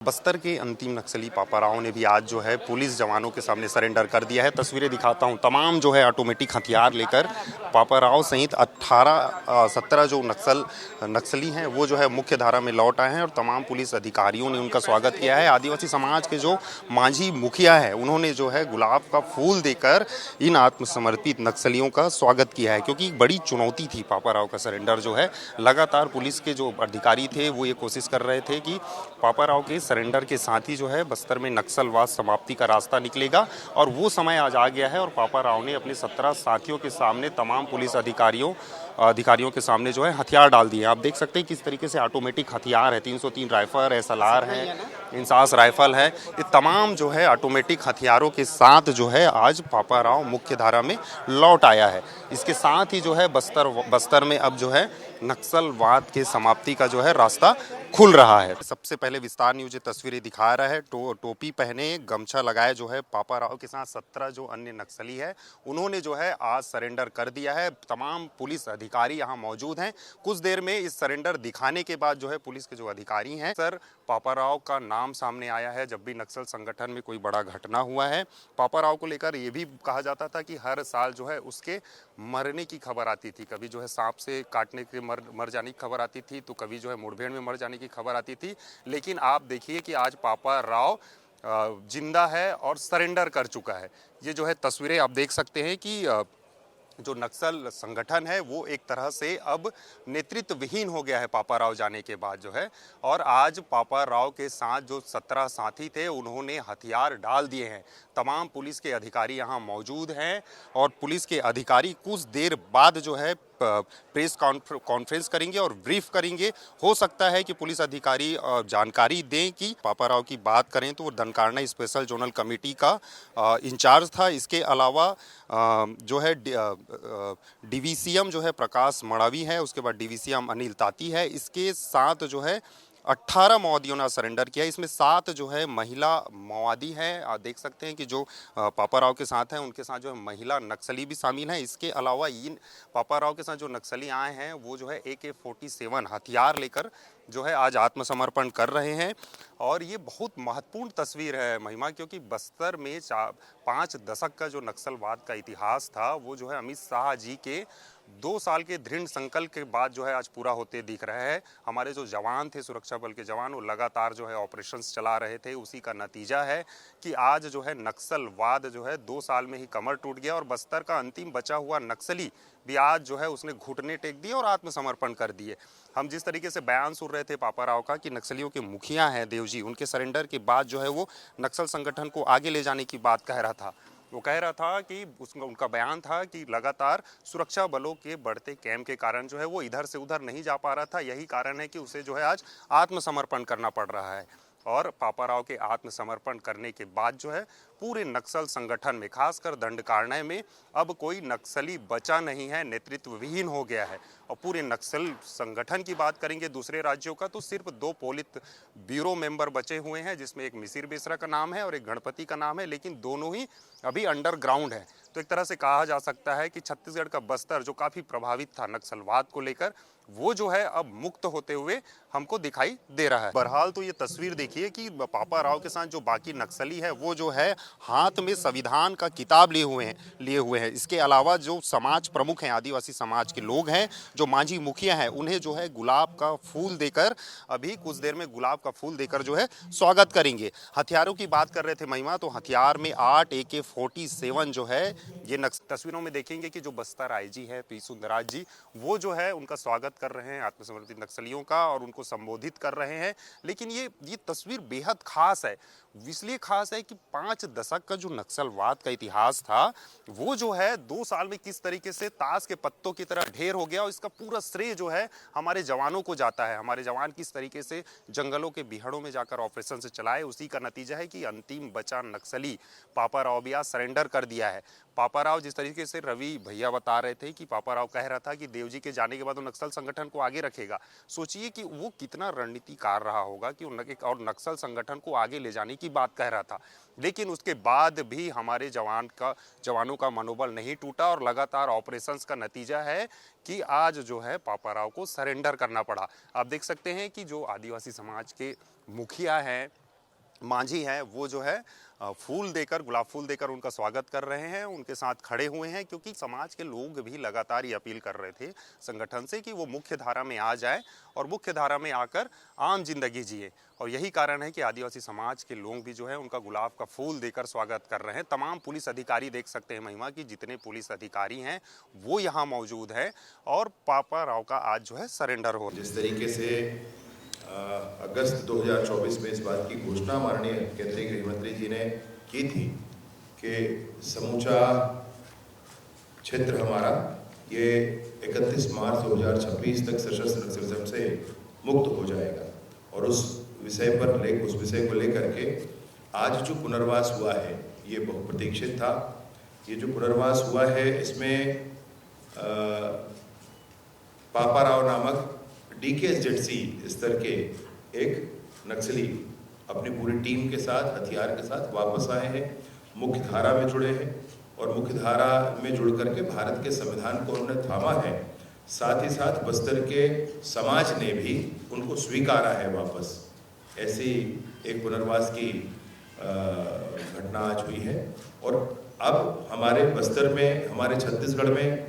बस्तर के अंतिम नक्सली पापाराव ने भी आज जो है पुलिस जवानों के सामने सरेंडर कर दिया है। तस्वीरें दिखाता हूं, तमाम जो है ऑटोमेटिक हथियार लेकर पापाराव सहित 17 जो नक्सली हैं वो जो है मुख्य धारा में लौट आए हैं और तमाम पुलिस अधिकारियों ने उनका स्वागत किया है। आदिवासी समाज के जो मांझी मुखिया है उन्होंने जो है गुलाब का फूल देकर इन आत्मसमर्पित नक्सलियों का स्वागत किया है, क्योंकि बड़ी चुनौती थी पापाराव का सरेंडर जो है। लगातार पुलिस के जो अधिकारी थे वो ये कोशिश कर रहे थे कि पापाराव के सरेंडर के साथ ही जो है बस्तर में नक्सलवाद समाप्ति का रास्ता निकलेगा, और वो समय आज आ गया है। और पापाराव ने अपने 17 साथियों के सामने तमाम पुलिस अधिकारियों के सामने जो है हथियार डाल दिए। आप देख सकते हैं किस तरीके से ऑटोमेटिक हथियार है, 303 राइफल, एसएलआर है, इंसास राइफल है, ये तमाम जो है ऑटोमेटिक हथियारों के साथ जो है आज पापाराव मुख्य धारा में लौट आया है। इसके साथ ही जो है बस्तर में अब जो है नक्सलवाद के समाप्ति का जो है रास्ता खुल रहा है। सबसे पहले विस्तार न्यूज तस्वीरें दिखा रहा है। टोपी पहने, गमछा लगाए जो है पापाराव के साथ 17 जो अन्य नक्सली है उन्होंने जो है आज सरेंडर कर दिया है। तमाम पुलिस अधिकारी यहाँ मौजूद हैं। कुछ देर में इस सरेंडर दिखाने के बाद जो है पुलिस के जो अधिकारी हैं, सर पापाराव का नाम सामने आया है। जब भी नक्सल संगठन में कोई बड़ा घटना हुआ है, पापाराव को लेकर ये भी कहा जाता था कि हर साल जो है उसके मरने की खबर आती थी। कभी जो है सांप से काटने के मर जाने की खबर आती थी, तो कभी जो है मुठभेड़ में मर जाने की खबर आती थी। लेकिन आप देखिए कि आज पापाराव जिंदा है और सरेंडर कर चुका है। ये जो है तस्वीरें आप देख सकते हैं कि जो नक्सल संगठन है वो एक तरह से अब नेतृत्व विहीन हो गया है पापाराव जाने के बाद जो है। और आज पापाराव के साथ जो 17 साथी थे उन्होंने हथियार डाल दिए हैं। तमाम पुलिस के अधिकारी यहाँ मौजूद हैं और पुलिस के अधिकारी कुछ देर बाद जो है प्रेस कॉन्फ्रेंस करेंगे और ब्रीफ करेंगे। हो सकता है कि पुलिस अधिकारी जानकारी दें कि पापाराव की बात करें तो वो दनकारना स्पेशल जोनल कमेटी का इंचार्ज था। इसके अलावा जो है डीवीसीएम जो है प्रकाश मड़ावी है, उसके बाद डीवीसीएम अनिल ताती है। इसके साथ जो है 18 माओवादियों ने सरेंडर किया। इसमें 7 जो है महिला माओवादी हैं। आप देख सकते हैं कि जो पापाराव के साथ हैं उनके साथ जो है महिला नक्सली भी शामिल हैं। इसके अलावा इन पापाराव के साथ जो नक्सली आए हैं वो जो है AK-47 हथियार लेकर जो है आज आत्मसमर्पण कर रहे हैं। और ये बहुत महत्वपूर्ण तस्वीर है महिमा, क्योंकि बस्तर में 5 दशक का जो नक्सलवाद का इतिहास था वो जो है अमित शाह जी के 2 साल के दृढ़ संकल्प के बाद जो है आज पूरा होते दिख रहा है। हमारे जो जवान थे, सुरक्षा बल के जवान, वो लगातार जो है ऑपरेशंस चला रहे थे। उसी का नतीजा है कि आज जो है नक्सलवाद जो है 2 साल में ही कमर टूट गया। और बस्तर का अंतिम बचा हुआ नक्सली भी आज जो है उसने घुटने टेक दिए और आत्मसमर्पण कर दिए। हम जिस तरीके से बयान सुन रहे थे पापाराव का कि नक्सलियों के मुखिया हैं देवजी, उनके सरेंडर के बाद जो है वो नक्सल संगठन को आगे ले जाने की बात कह रहा था। वो कह रहा था कि उनका बयान था कि लगातार सुरक्षा बलों के बढ़ते कैंप के कारण जो है वो इधर से उधर नहीं जा पा रहा था। यही कारण है कि उसे जो है आज आत्मसमर्पण करना पड़ रहा है। और पापाराव के आत्मसमर्पण करने के बाद जो है पूरे नक्सल संगठन में, खासकर दंडकारण्य में, अब कोई नक्सली बचा नहीं है, नेतृत्व विहीन हो गया है। और पूरे नक्सल संगठन की बात करेंगे दूसरे राज्यों का तो सिर्फ 2 पोलित ब्यूरो मेंबर बचे हुए हैं, जिसमें एक मिसिर बेसरा का नाम है और एक गणपति का नाम है, लेकिन दोनों ही अभी अंडरग्राउंड है। तो एक तरह से कहा जा सकता है कि छत्तीसगढ़ का बस्तर जो काफ़ी प्रभावित था नक्सलवाद को लेकर, वो जो है अब मुक्त होते हुए हमको दिखाई दे रहा है। बहरहाल तो ये तस्वीर देखिए कि पापाराव के साथ जो बाकी नक्सली है वो जो है हाथ में संविधान का किताब लिए हुए हैं। इसके अलावा जो समाज प्रमुख हैं, आदिवासी समाज के लोग हैं, जो मांझी मुखिया हैं, उन्हें जो है गुलाब का फूल देकर, अभी कुछ देर में गुलाब का फूल देकर जो है स्वागत करेंगे। हथियारों की बात कर रहे थे महिमा, तो हथियार में 8 AK-47 जो है ये तस्वीरों में देखेंगे कि जो बस्तर आईजी है पी सुंदराज जी, वो जो है उनका स्वागत कर रहे हैं आत्मसमर्पित नक्सलियों का और उनको संबोधित कर रहे हैं। लेकिन ये तस्वीर बेहद खास है। इसलिए खास है कि 5 दशक का जो नक्सलवाद का इतिहास था वो जो है 2 साल में किस तरीके से ताश के पत्तों की तरह ढेर हो गया। और इसका पूरा श्रेय जो है हमारे जवानों को जाता है। हमारे जवान किस तरीके से जंगलों के बिहड़ों में जाकर ऑपरेशन से चलाए, उसी का नतीजा है कि अंतिम बचा नक्सली पापाराव भी आज सरेंडर कर दिया है। पापाराव, जिस तरीके से रवि भैया बता रहे थे कि पापाराव कह रहा था कि देवजी के जाने के बाद वो नक्सल संगठन को आगे रखेगा, सोचिए कि वो कितना रणनीतिकार रहा होगा कि और नक्सल संगठन को आगे ले जाने की बात कह रहा था। लेकिन उसके बाद भी हमारे जवानों का मनोबल नहीं टूटा और लगातार ऑपरेशंस का नतीजा है कि आज जो है पापाराव को सरेंडर करना पड़ा। आप देख सकते हैं कि जो आदिवासी समाज के मुखिया हैं, मांझी हैं वो जो है फूल देकर, गुलाब फूल देकर उनका स्वागत कर रहे हैं, उनके साथ खड़े हुए हैं, क्योंकि समाज के लोग भी लगातार ये अपील कर रहे थे संगठन से कि वो मुख्य धारा में आ जाए और मुख्य धारा में आकर आम जिंदगी जिए। और यही कारण है कि आदिवासी समाज के लोग भी जो है उनका गुलाब का फूल देकर स्वागत कर रहे हैं। तमाम पुलिस अधिकारी देख सकते हैं महिमा की जितने पुलिस अधिकारी हैं वो यहाँ मौजूद है और पापा राव का आज जो है सरेंडर हो। जिस तरीके से अगस्त 2024 में इस बात की घोषणा माननीय केंद्रीय गृह मंत्री जी ने की थी कि समूचा क्षेत्र हमारा ये 31 मार्च 2026 तक सशस्त्र नक्सलिज्म से मुक्त हो जाएगा, और उस विषय को लेकर के आज जो पुनर्वास हुआ है ये बहुप्रतीक्षित था। ये जो पुनर्वास हुआ है इसमें पापा राव नामक DKSZC स्तर के एक नक्सली अपनी पूरी टीम के साथ, हथियार के साथ वापस आए हैं, मुख्य धारा में जुड़े हैं और मुख्य धारा में जुड़ करके भारत के संविधान को उन्होंने थामा है। साथ ही साथ बस्तर के समाज ने भी उनको स्वीकारा है वापस। ऐसी एक पुनर्वास की घटना आज हुई है। और अब हमारे बस्तर में, हमारे छत्तीसगढ़ में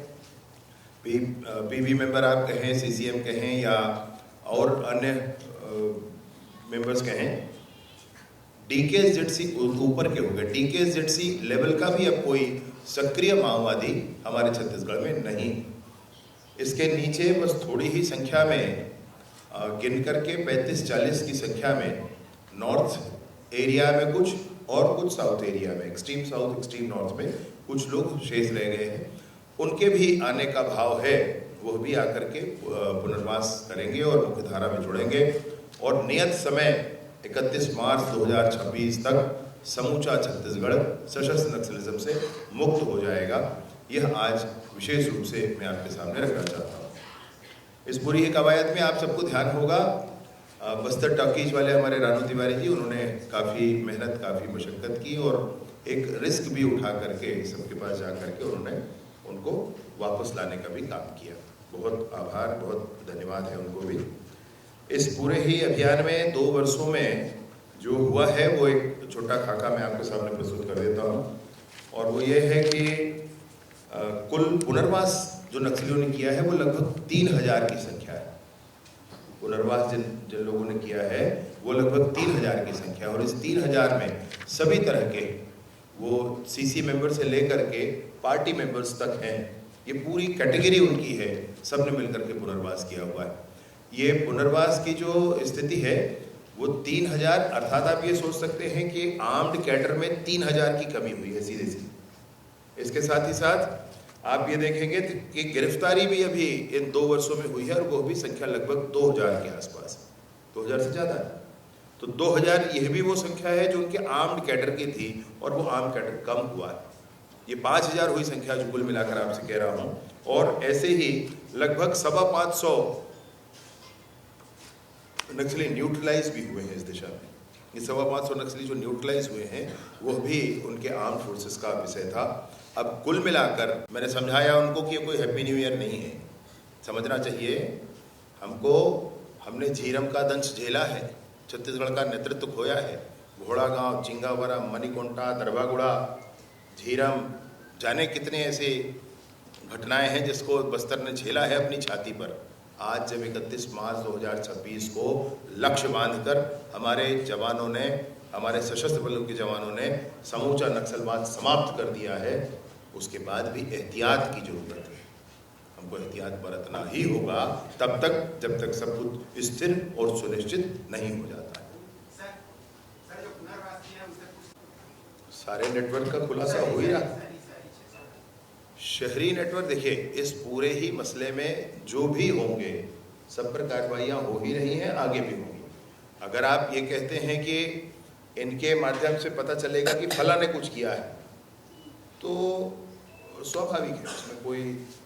PB मेंबर आप कहें, CCM कहें या और अन्य मेंबर्स कहें, DKSZC ऊपर के हो गए। DKSZC लेवल का भी अब कोई सक्रिय माओवादी हमारे छत्तीसगढ़ में नहीं। इसके नीचे बस थोड़ी ही संख्या में गिन करके 35-40 की संख्या में नॉर्थ एरिया में कुछ और कुछ साउथ एरिया में, एक्सट्रीम साउथ, एक्सट्रीम नॉर्थ में कुछ लोग शेष रह गए हैं। उनके भी आने का भाव है, वो भी आकर के पुनर्वास करेंगे और मुख्य धारा में जुड़ेंगे और नियत समय 31 मार्च 2026 तक समूचा छत्तीसगढ़ सशस्त्र नक्सलिज्म से मुक्त हो जाएगा। यह आज विशेष रूप से मैं आपके सामने रखना चाहता हूँ। इस पूरी कवायद में आप सबको ध्यान होगा, बस्तर टॉकीज वाले हमारे रानू तिवारी जी, उन्होंने काफ़ी मेहनत, काफ़ी मशक्क़त की और एक रिस्क भी उठा करके सबके पास जा करके उन्होंने उनको वापस लाने का भी काम किया। बहुत आभार, बहुत धन्यवाद है उनको भी। इस पूरे ही अभियान में 2 वर्षों में जो हुआ है वो एक छोटा खाका मैं आपके सामने प्रस्तुत कर देता हूँ, और वो ये है कि कुल पुनर्वास जो नक्सलियों ने किया है वो लगभग 3000 की संख्या है। पुनर्वास जिन लोगों ने किया है वो लगभग 3000 की संख्या, और इस 3000 में सभी तरह के वो CC मेंबर से लेकर के पार्टी मेंबर्स तक हैं। ये पूरी कैटेगरी उनकी है, सब ने मिलकर के पुनर्वास किया हुआ है। ये पुनर्वास की जो स्थिति है वो 3000, अर्थात आप ये सोच सकते हैं कि आर्म्ड कैडर में 3000 की कमी हुई है सीधे सीधे। इसके साथ ही साथ आप ये देखेंगे कि गिरफ्तारी भी अभी इन 2 वर्षों में हुई है, और वो भी संख्या लगभग 2000 के आसपास, 2000 से ज़्यादा है। तो 2000 यह भी वो संख्या है जो उनके आर्म्ड कैडर की थी, और वो आर्म्ड कैडर कम हुआ है। ये 5000 हुई संख्या जो कुल मिलाकर आपसे कह रहा हूँ, और ऐसे ही लगभग 550 नक्सली न्यूट्रलाइज भी हुए हैं इस दिशा में। ये 550 नक्सली जो न्यूट्रलाइज हुए हैं वो भी उनके आर्म फोर्सेस का विषय था। अब कुल मिलाकर मैंने समझाया उनको कि ये कोई हैप्पी न्यू ईयर नहीं है। समझना चाहिए हमको, हमने झीरम का दंश झेला है, छत्तीसगढ़ का नेतृत्व खोया है। घोड़ा गांव, चिंगावरा, मणिकोंटा, दरबागुड़ा, झीरम, जाने कितने ऐसे घटनाएं हैं जिसको बस्तर ने झेला है अपनी छाती पर। आज जब 31 मार्च 2026 को लक्ष्य बांधकर हमारे जवानों ने, हमारे सशस्त्र बलों के जवानों ने समूचा नक्सलवाद समाप्त कर दिया है, उसके बाद भी एहतियात की जरूरत है। हमको एहतियात बरतना ही होगा तब तक जब तक सब कुछ स्थिर और सुनिश्चित नहीं हो जाता है। सारे नेटवर्क का खुलासा हो ही रहा। शहरी नेटवर्क, देखिए इस पूरे ही मसले में जो भी होंगे सब पर कार्रवाइयाँ हो ही रही हैं, आगे भी होंगी। अगर आप ये कहते हैं कि इनके माध्यम से पता चलेगा कि फला ने कुछ किया है, तो स्वाभाविक है, उसमें कोई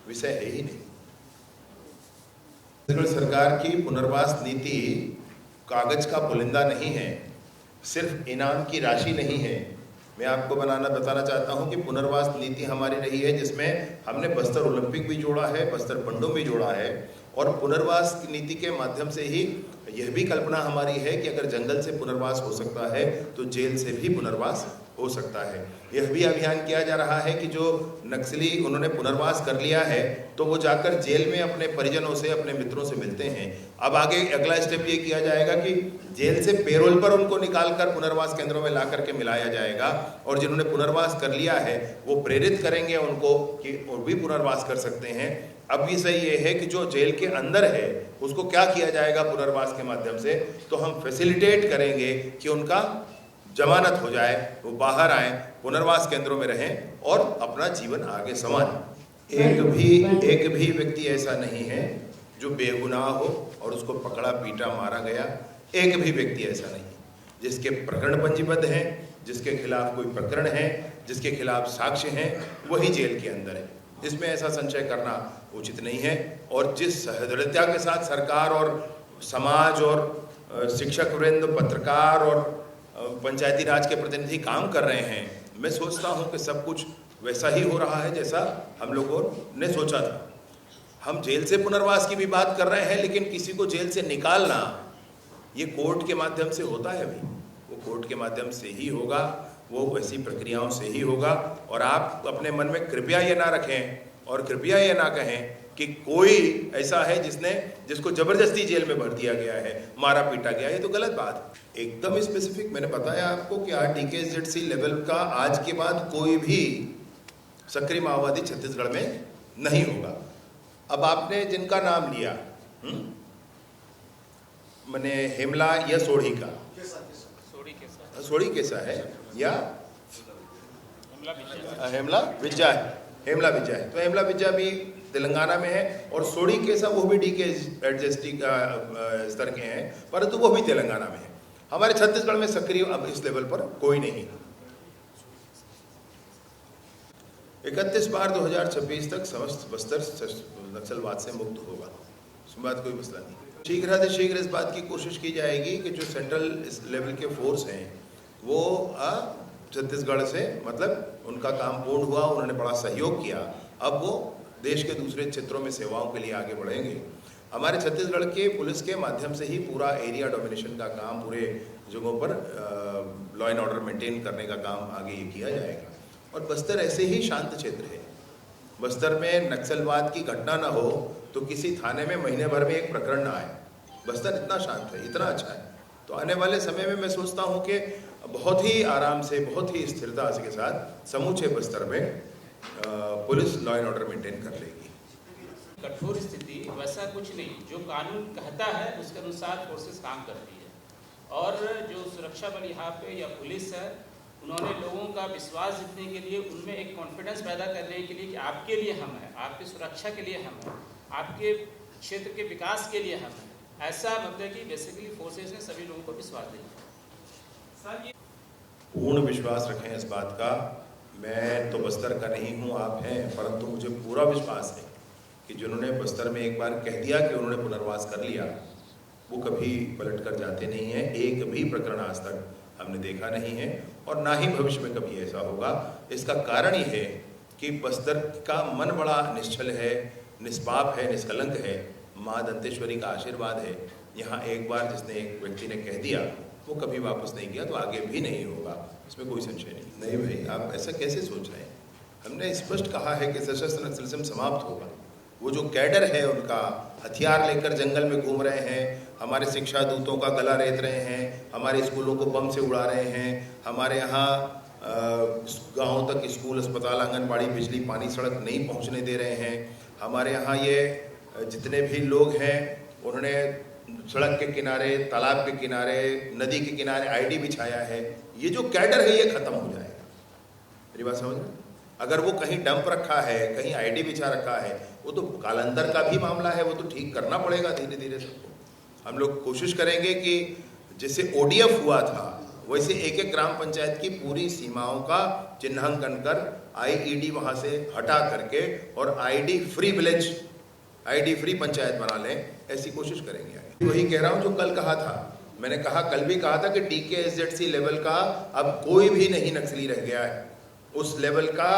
विषय है ही नहीं। छत्तीसगढ़ सरकार की पुनर्वास नीति कागज का पुलिंदा नहीं है, सिर्फ इनाम की राशि नहीं है। मैं आपको बताना चाहता हूं कि पुनर्वास नीति हमारी रही है जिसमें हमने बस्तर ओलंपिक भी जोड़ा है, बस्तर पंडों भी जोड़ा है, और पुनर्वास नीति के माध्यम से ही यह भी कल्पना हमारी है कि अगर जंगल से पुनर्वास हो सकता है तो जेल से भी पुनर्वास हो सकता है। यह भी अभियान किया जा रहा है कि जो नक्सली उन्होंने पुनर्वास कर लिया है तो वो जाकर जेल में अपने परिजनों से, अपने मित्रों से मिलते हैं। अब आगे अगला स्टेप ये किया जाएगा कि जेल से पेरोल पर उनको निकालकर पुनर्वास केंद्रों में ला करके मिलाया जाएगा, और जिन्होंने पुनर्वास कर लिया है वो प्रेरित करेंगे उनको कि वो भी पुनर्वास कर सकते हैं। अब विषय ये है कि जो जेल के अंदर है उसको क्या किया जाएगा पुनर्वास के माध्यम से, तो हम फैसिलिटेट करेंगे कि उनका जमानत हो जाए, वो बाहर आए, पुनर्वास केंद्रों में रहें और अपना जीवन आगे संवारें। एक भी व्यक्ति ऐसा नहीं है जो बेगुनाह हो और उसको पकड़ा पीटा मारा गया। एक भी व्यक्ति ऐसा नहीं जिसके प्रकरण पंजीबद्ध हैं, जिसके खिलाफ कोई प्रकरण है, जिसके खिलाफ साक्ष्य हैं, वही जेल के अंदर है। इसमें ऐसा संशय करना उचित नहीं है। और जिस सहृदयता के साथ सरकार और समाज और शिक्षक वृंद, पत्रकार और पंचायती राज के प्रतिनिधि काम कर रहे हैं, मैं सोचता हूं कि सब कुछ वैसा ही हो रहा है जैसा हम लोगों ने सोचा था। हम जेल से पुनर्वास की भी बात कर रहे हैं, लेकिन किसी को जेल से निकालना ये कोर्ट के माध्यम से होता है भाई, वो कोर्ट के माध्यम से ही होगा, वो वैसी प्रक्रियाओं से ही होगा। और आप अपने मन में कृपया ये ना रखें और कृपया ये ना कहें कि कोई ऐसा है जिसको जबरदस्ती जेल में भर दिया गया है, मारा पीटा गया, ये तो गलत बात है। एकदम स्पेसिफिक मैंने बताया आपको कि DKSZC लेवल का आज के बाद कोई भी सक्रिय माओवादी छत्तीसगढ़ में नहीं होगा। अब आपने जिनका नाम लिया मैंने हेमला या सोढ़ी का, सोढ़ी कैसा है या हेमला विजय है, तो हेमला विजय भी तेलंगाना में है, और सोढ़ी केसा वो भी DKSZC का स्तर के हैं, परंतु वो भी तेलंगाना में है। हमारे छत्तीसगढ़ में सक्रिय अब इस लेवल पर कोई नहीं। 31/12/2026 तक समस्त बस्तर नक्सलवाद से मुक्त होगा, इसमें बात कोई मसला नहीं। शीघ्र इस बात की कोशिश की जाएगी कि जो सेंट्रल लेवल के फोर्स हैं वो छत्तीसगढ़ से, मतलब उनका काम पूर्ण हुआ, उन्होंने बड़ा सहयोग किया, अब वो देश के दूसरे क्षेत्रों में सेवाओं के लिए आगे बढ़ेंगे। हमारे छत्तीसगढ़ के पुलिस के माध्यम से ही पूरा एरिया डोमिनेशन का काम, पूरे जगहों पर लॉ एंड ऑर्डर मेंटेन करने का काम आगे ये किया जाएगा। और बस्तर ऐसे ही शांत क्षेत्र है, बस्तर में नक्सलवाद की घटना ना हो तो किसी थाने में महीने भर में एक प्रकरण ना आए। बस्तर इतना शांत है, इतना अच्छा है। तो आने वाले समय में मैं सोचता हूँ कि बहुत ही आराम से, बहुत ही स्थिरता के साथ समूचे बस्तर में police law and order maintain कर लेगी। कठोर स्थिति वैसा कुछ नहीं, जो कानून कहता है उसके अनुसार फोर्सेस काम करती है। और जो सुरक्षा बल यहाँ पे या पुलिस है, उन्होंने लोगों का विश्वास जीतने के लिए, उनमें एक कॉन्फिडेंस पैदा करने के लिए कि आपके लिए हम हैं, आपकी सुरक्षा के लिए हम हैं, आपके क्षेत्र के विकास के लिए हम हैं, ऐसा मतलब कि बेसिकली फोर्सेस ने सभी लोगों को विश्वास दिया। पूर्ण विश्वास रखें इस बात का। मैं तो बस्तर का नहीं हूँ, आप हैं, परंतु मुझे पूरा विश्वास है कि जिन्होंने बस्तर में एक बार कह दिया कि उन्होंने पुनर्वास कर लिया, वो कभी पलट कर जाते नहीं हैं। एक भी प्रकरण आज तक हमने देखा नहीं है और ना ही भविष्य में कभी ऐसा होगा। इसका कारण ये है कि बस्तर का मन बड़ा निश्चल है, निष्पाप है, निष्कलंक है। माँ दंतेश्वरी का आशीर्वाद है। यहाँ एक बार जिसने, एक व्यक्ति ने कह दिया, वो कभी वापस नहीं किया, तो आगे भी नहीं होगा, इसमें कोई संशय नहीं। नहीं भाई, आप ऐसा कैसे सोच रहे हैं? हमने स्पष्ट कहा है कि सशस्त्र नक्सलिज्म समाप्त होगा। वो जो कैडर है उनका हथियार लेकर जंगल में घूम रहे हैं, हमारे शिक्षा दूतों का गला रेत रहे हैं, हमारे स्कूलों को बम से उड़ा रहे हैं, हमारे यहाँ गाँव तक स्कूल, अस्पताल, आंगनबाड़ी, बिजली, पानी, सड़क नहीं पहुँचने दे रहे हैं। हमारे यहाँ ये जितने भी लोग हैं उन्होंने सड़क के किनारे, तालाब के किनारे, नदी के किनारे आईडी बिछाया है। ये जो कैडर है ये खत्म हो जाएगा। मेरी बात समझ रहे? अगर वो कहीं डंप रखा है, कहीं आईडी बिछा रखा है, वो तो कालंदर का भी मामला है, वो तो ठीक करना पड़ेगा धीरे धीरे सबको। हम लोग कोशिश करेंगे कि जैसे ODF हुआ था वैसे एक एक ग्राम पंचायत की पूरी सीमाओं का चिन्हांकन कर IED वहाँ से हटा करके और ID free village, ID free panchayat बना लें, ऐसी कोशिश करेंगे। वही कह रहा हूँ जो कल कहा था। मैंने कहा, कल भी कहा था कि DKSZC लेवल का अब कोई भी नहीं नक्सली रह गया है। उस लेवल का,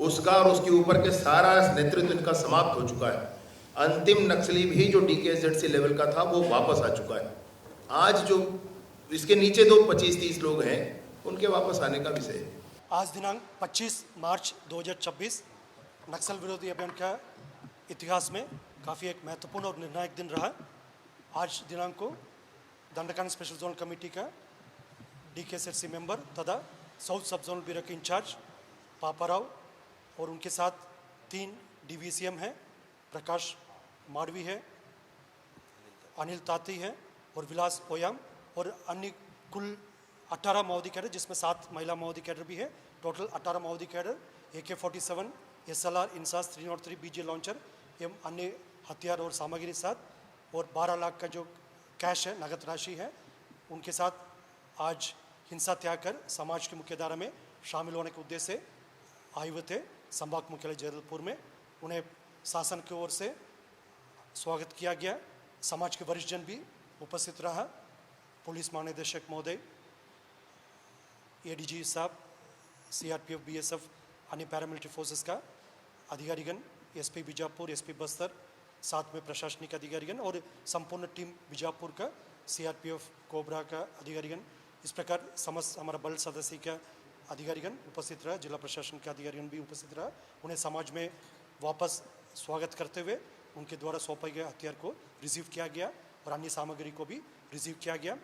उसका और उसके ऊपर के सारा नेतृत्व इनका समाप्त हो चुका है। अंतिम नक्सली भी जो DKZC लेवल का था वो वापस आ चुका है। आज जो इसके नीचे दो 25-30 लोग हैं उनके वापस आने का विषय है। आज दिनांक 25 मार्च 2026 नक्सल विरोधी अभियान का इतिहास में काफ़ी एक महत्वपूर्ण और निर्णायक दिन रहा। आज दिनांक को दंडकांड स्पेशल जोन कमेटी का DKZC मेंबर तथा साउथ सब जोनल ब्यूरो के इंचार्ज पापाराव और उनके साथ 3 DVCM हैं, प्रकाश माडवी है, अनिल ताती है और विलास ओयाम और अन्य कुल 18 माओवादी कैडर, जिसमें 7 महिला माओवादी कैडर भी है। टोटल 18 माओवादी cadre AK-47 SLR INSAS 303 BG launcher एवं अन्य हथियार और सामग्री साथ और 12 लाख का जो कैश है, नगद राशि है, उनके साथ आज हिंसा त्याग कर समाज की मुख्यधारा में शामिल होने के उद्देश्य से आए हुए थे। संभाग मुख्यालय जैदलपुर में उन्हें शासन की ओर से स्वागत किया गया। समाज के वरिष्ठ जन भी उपस्थित रहा। पुलिस महानिदेशक महोदय, ADG साहब, CRPF, BSF, अन्य पैरामिलिट्री फोर्सेस का अधिकारीगण, SP बीजापुर, SP बस्तर, साथ में प्रशासनिक अधिकारीगण और संपूर्ण टीम बीजापुर का, CRPF कोबरा का अधिकारीगण, इस प्रकार समस्त हमारा बल सदस्य का अधिकारीगण उपस्थित रहा। जिला प्रशासन के अधिकारीगण भी उपस्थित रहा। उन्हें समाज में वापस स्वागत करते हुए उनके द्वारा सौंपे गए हथियार को रिसीव किया गया और अन्य सामग्री को भी रिसीव किया गया।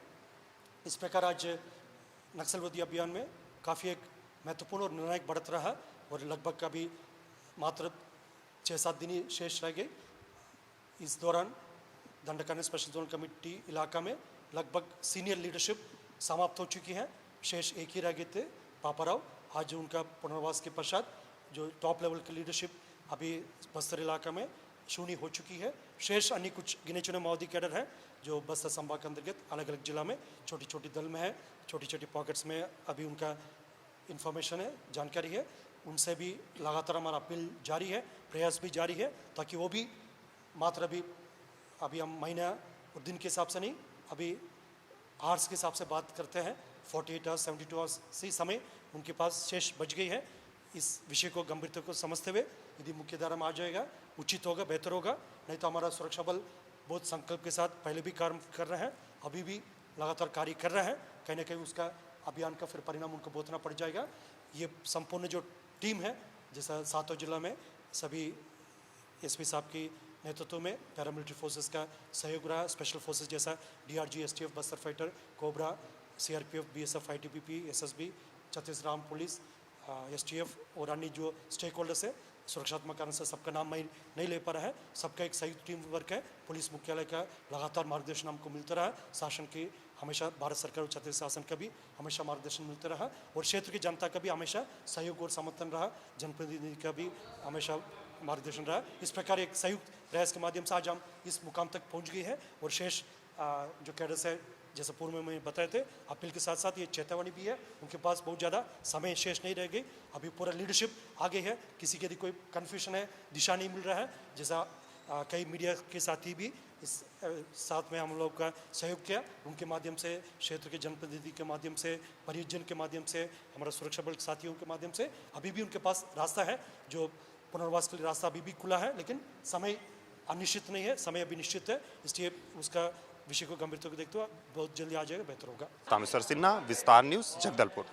इस प्रकार आज नक्सल विरोधी अभियान में काफ़ी एक महत्वपूर्ण और निर्णायक बढ़त रहा और लगभग अभी मात्र 6-7 दिन ही शेष रह गए। इस दौरान दंडकांड स्पेशल जोन कमेटी इलाका में लगभग सीनियर लीडरशिप समाप्त हो चुकी है। शेष एक ही रह गए थे, पापाराव। आज उनका पुनर्वास के पश्चात जो टॉप लेवल की लीडरशिप अभी बस्तर इलाका में शून्य हो चुकी है। शेष अन्य कुछ गिने चुने माओवादी कैडर हैं जो बस्तर संभाग के अंतर्गत अलग अलग जिला में छोटी छोटी दल में है, छोटी छोटी पॉकेट्स में अभी उनका इन्फॉर्मेशन है, जानकारी है। उनसे भी लगातार हमारा अपील जारी है, प्रयास भी जारी है, ताकि वो भी मात्र अभी हम महीना और दिन के हिसाब से नहीं, अभी आवर्स के हिसाब से बात करते हैं। 48 आवर्स 72 आवर्स से समय उनके पास शेष बच गई है। इस विषय को गंभीरता को समझते हुए यदि मुख्यधारा में आ जाएगा उचित होगा, बेहतर होगा। नहीं तो हमारा सुरक्षा बल बहुत संकल्प के साथ पहले भी कार्य कर रहे हैं, अभी भी लगातार कार्य कर रहे हैं। कहीं ना कहीं उसका अभियान का फिर परिणाम उनको भुगतना पड़ जाएगा। ये संपूर्ण जो टीम है, जैसा 7 जिला में सभी SP साहब की नेतृत्व में पैरामिलिट्री फोर्सेस का सहयोग रहा। स्पेशल फोर्सेस जैसा DRG, STF, Bastar fighter, cobra, CRPF, BSF, ITBP, SSB, Chhattisgarh arm police, STF और अन्य जो स्टेक होल्डर्स है, सुरक्षात्मक कारण से सबका नाम मैं नहीं ले पा रहा है। सबका एक संयुक्त टीम वर्क है। पुलिस मुख्यालय का लगातार मार्गदर्शन हमको मिलता रहा। शासन की हमेशा, भारत सरकार और छत्तीसगढ़ शासन का भी हमेशा मार्गदर्शन मिलता रहा और क्षेत्र की जनता का भी हमेशा सहयोग और समर्थन रहा। जनप्रतिनिधि का भी हमेशा मार्गदर्शन रहा। इस प्रकार एक संयुक्त प्रयास के माध्यम से आज हम इस मुकाम तक पहुँच गए हैं। और शेष जो कैडर्स है, जैसे पूर्व में मैं बताए थे, अपील के साथ साथ ये चेतावनी भी है, उनके पास बहुत ज़्यादा समय शेष नहीं रह गई। अभी पूरा लीडरशिप आगे है। किसी के यदि कोई कन्फ्यूजन है, दिशा नहीं मिल रहा है, जैसा कई मीडिया के साथी भी इस साथ में हम लोग का सहयोग किया, उनके माध्यम से, क्षेत्र के जनप्रतिनिधि के माध्यम से, परिजन के माध्यम से, हमारा सुरक्षा बल साथियों के माध्यम से अभी भी उनके पास रास्ता है। जो पुनर्वास के लिए रास्ता अभी भी खुला है, लेकिन समय अनिश्चित नहीं है, समय अभी निश्चित है। इसलिए उसका विषय को गंभीरता को देखते हुए बहुत जल्दी आ जाएगा, बेहतर होगा। तामेश्वर सिन्हा, विस्तार न्यूज़, जगदलपुर।